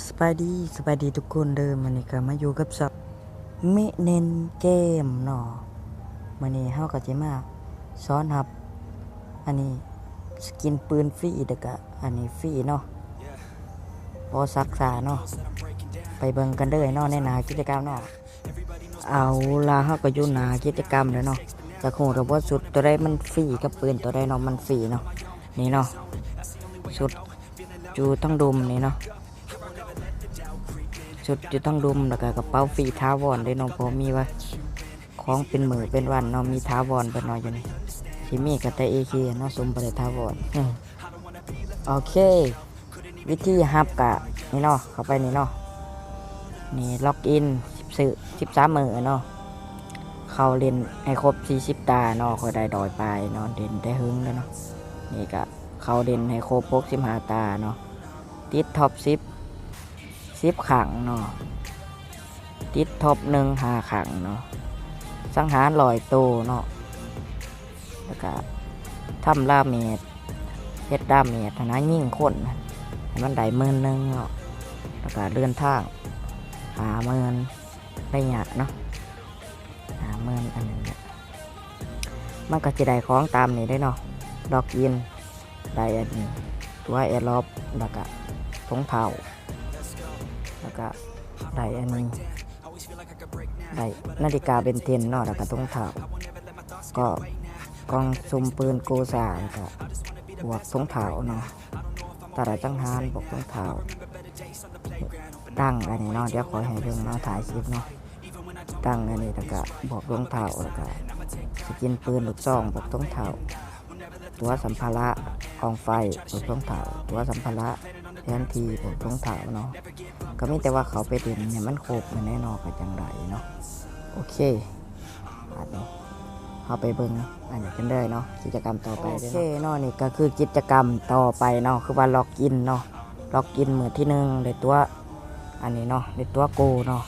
สบายดีทุกคนเดิมมันนี่ก็มาอยู่กับซับมิเน้นเกมเนาะมันนี่เฮาก็สิมาสอนครับอันนี้สกินปืนฟรีเด้อก็อันนี้ฟรีเนาะบ่ศึกษาเนาะไปเบิ่งกันเด้อเนาะในหน้ากิจกรรมเนาะเอาล่ะเฮาก็อยู่หน้ากิจกรรมแล้วเนาะจะคงแต่ว่าสุดตัวใดมันฟรีกับปืนตัวใดเนาะมันฟรีเนาะนี่เนาะสุดอยู่ทั้งดุมนี่เนาะชุดจะต้องดุมแล้วก็กระเป๋าฟรีท้าวอนได้น้องพอมีว่าของเป็นมือเป็นวันเนาะมีท้าวอนเป็นน้อยอยู่นี่ที่มีกับแต่เอเคเนาะสมบัติท้าวอนโอเควิธีฮับกะนี่เนาะเข้าไปนี่เนาะนี่ล็อกอิน13 มื้อเนาะเข้าเล่นให้ครบ40 ตาเนาะค่อยได้ดอยปลายเนาะเด่นได้หึงแล้วเนาะนี่ก็เข้าเด่นให้ครบ65 ตาเนาะติดท็อป10ขังเนาะติดท็อป5ขังเนาะสังหาร100 ตัวเนาะแล้วก็ทำลาเมจเฮ็ดดาเมจนะยิ่งคนให้มันได้10,000เนาะแล้วก็เดินทาง50,000ระยะเนาะ50,000อันนี้มันก็จะได้ของตามนี้ได้เนาะล็อกอินได้อันนี้ตัวแอร์ล็อบแล้วก็ถุงเท้าแล้วก็ได้อันนี้ได้นาฬิกาเบนเทนเนาะแล้วก็ถุงเท้าก็กองซุ่มปืนโกซาแล้วก็บวกถุงเท้าเนาะตาได้จังหารบวกถุงเท้าตั้งอันนี้เนาะเดี๋ยวขอให้เบิ่งเนาะถ่ายคลิปเนาะตั้งอันนี้แล้วก็บวกถุงเท้าแล้วก็สกินปืนลูกซองบวกถุงเท้าตัวสัมภาระกองไฟบวกถุงเท้าตัวสัมภาระแทนที่บวกถุงเท้าเนาะก็มีแต่ว่าเขาไปเป็นเนี่ยมันโคบแน่นอนกับจังไรเนาะโอเคอันนี้เขาไปเบิ่งอันนี้กันได้เนาะกิจกรรมต่อไปโอเคเนาะนี่ก็คือกิจกรรมต่อไปเนาะคือว่าล็อกอินเนาะล็อกอินมือที่1ได้ตัวอันนี้เนาะได้ตัวโกเนาะ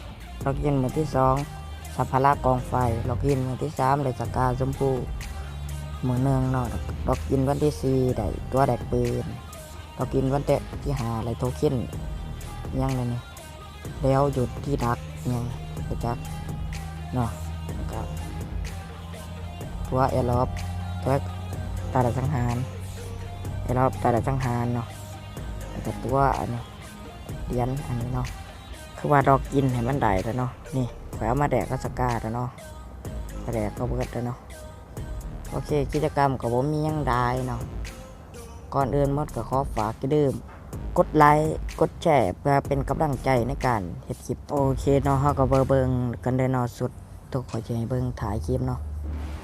ล็อกอินมือที่2สัมภาระกองไฟล็อกอินมือที่3ได้สกาชมพูมือ1เนาะล็อกอินวันที่4ได้ตัวแดกปืนล็อกอินวันที่5ได้โทเค็นยังเลยนี่แล้วหยุดที่ดักยังไปจักเนาะนะครับตัวแอร์ล็อบตัวตาดสังหารแอร์ล็อบตาดสังหารเนาะแต่ตัวอันนี้เดียนอันนี้เนาะคือว่าดอกกินให้มันได้แล้วเนาะนี่แขวมาแดกก็สกาแล้วเนาะแดกก็เบิดแล้วเนาะโอเคกิจกรรมกับผมมียังได้เนาะก่อนอื่นมดก็ขอฝากกระดื่มกดไลค์กดแชร์เพื่อเป็นกำลังใจในการเฮ็ดคลิปโอเคเนาะเฮาก็เบิ่งกันได้เนาะสุดทุกคนจะให้เบิ่งถ่ายคลิปเนาะ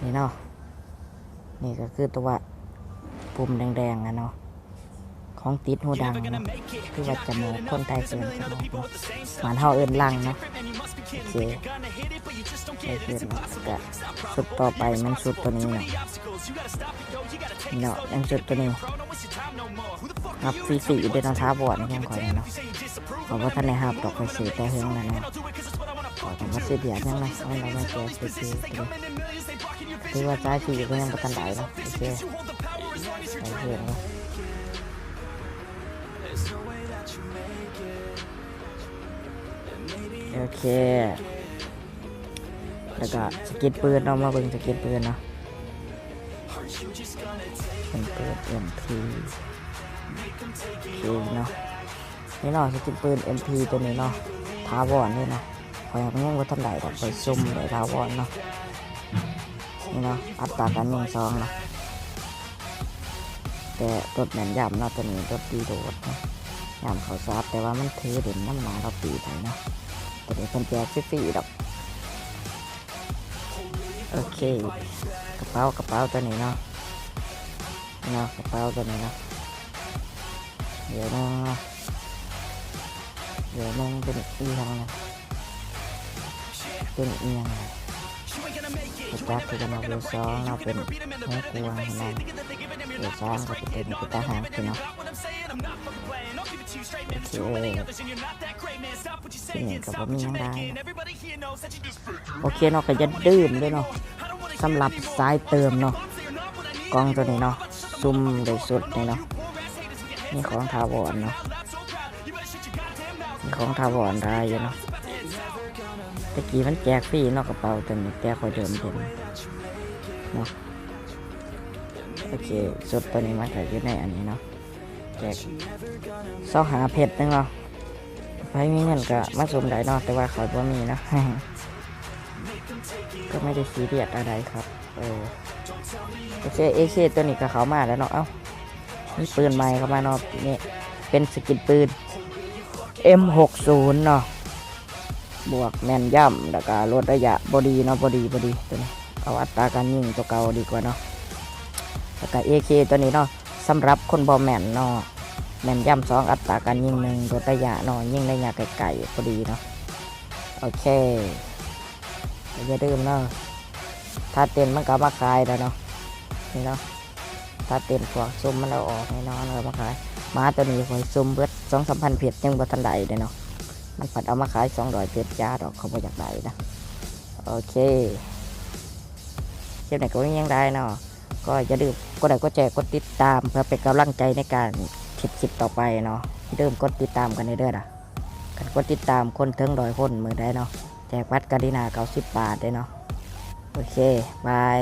นี่เนาะนี่ก็คือตัวปุ่มแดงๆนะเนาะของติดหูดังเนาะคือว่าจมูกคนไทยเกินจมูกเนาะหวานเฮาเอิ้นลังเนาะโอเคก็สุดต่อไปมันสุดตัวนี้เนาะยังสุดตัวนี้ครับฟรีๆด้วยนะท้าบอดในแข่งข่อยเนาะเพราะว่าท่านในห้าตกไปซื้อแต่เฮงแล้วเนาะขอแต่ว่าซื้อเบียร์ยังไงเอาเรามาเจอซื้อคือว่าจ่ายฟรีก็ยังประกันได้เนาะโอเคโอเคเนาะโอเคแล้วก็สกินปืนเนาะมาเบิ่งสกินปืนเนาะเป็นปืน MP เนาะนี่เนาะสกินปืน MP ตัวนี้เนาะท้าวอนนี่เนาะคอยยังว่าท่านใดแบบไปซุ่มเลยท้าวอนเนาะนี่เนาะอัตราการยิงซองเนาะแต่ตัวแหนมย่ำเนาะตัวนี้ตัวตีโดดเนาะย่ำเขาซับแต่ว่ามันถือเด่นน้ำหนาเราตีไปเนาะตัวนี้เป็นแจกฟรีๆดอกโอเคกระเป๋าตัวนี้เนาะกระเป๋าตัวนี้เนาะเดี๋ยวนึงเป็นอีทางนะเป็นอีอย่างกระจับที่จะมาเบอร์2เราเป็นหัวกวางนะเบอร์3ก็เป็นทหารคือเนาะโอเคที่นี่ก็บ่มียังได้โอเคเนาะก็จะดื่มด้วยเนาะสำหรับสายเติมเนาะกองตัวนี้เนาะซุ่มได้สุดเลยเนาะนี่ของทาวอนเนาะ มีของทาวรได้อยู่เนาะตะกี้มันแจกฟรีเนาะกระเป๋าตัวนี้แต่คอยเดิมเห็นเนาะโอเคสุดตัวนี้มันก็อยู่ในอันนี้เนาะแจกเสาหาเพชรนึงเนาะใครมีเงินก็มาสุ่มได้เนาะแต่ว่าเขาบ่มีนะ ก็ไม่ได้ซีเรียสอะไรครับโอเคเอเคตัวนี้ก็เขามาแล้วเนาะเอ้ามีปืนใหม่เข้ามาเนาะนี่เป็นสกินปืน M60 เนาะบวกแม่นย่ำแล้วก็ลดระยะบอดีเนาะบอดีตัวนี้เอาอัตราการยิงตัวเก่าดีกว่าเนาะแล้วก็ AK ตัวนี้เนาะสำหรับคนบอแม่นเนาะแม่นย่ำ2อัตราการยิง1ลดระยะเนาะยิงระยะไกลๆพอดีเนาะโอเคอย่าลืมเนาะถ้าเต้นมันก็มาขายแล้วเนาะนี่เนาะถ้าเต้นพวกซุ่มมันเอาออกให้น้องเอามาขายมาตัวนี้คอยซุ่มเบิด2-3 พันเพชรยังบ่ทันได้เด้เนาะมันผัดเอามาขาย200เพชรจ้าดอกเขาบ่อยากได้นะโอเคคลิปไหนก็ยังได้เนาะก็อย่าลืมกดไลค์กดแชร์กดติดตามเพื่อเป็นกำลังใจในการคลิปต่อไปเนาะอย่าลืมกดติดตามกันเด้อนะกันกดติดตามคนถึง100 คนมือได้เนาะแจกบัตรกาดินา90 บาทได้เนาะโอเคบาย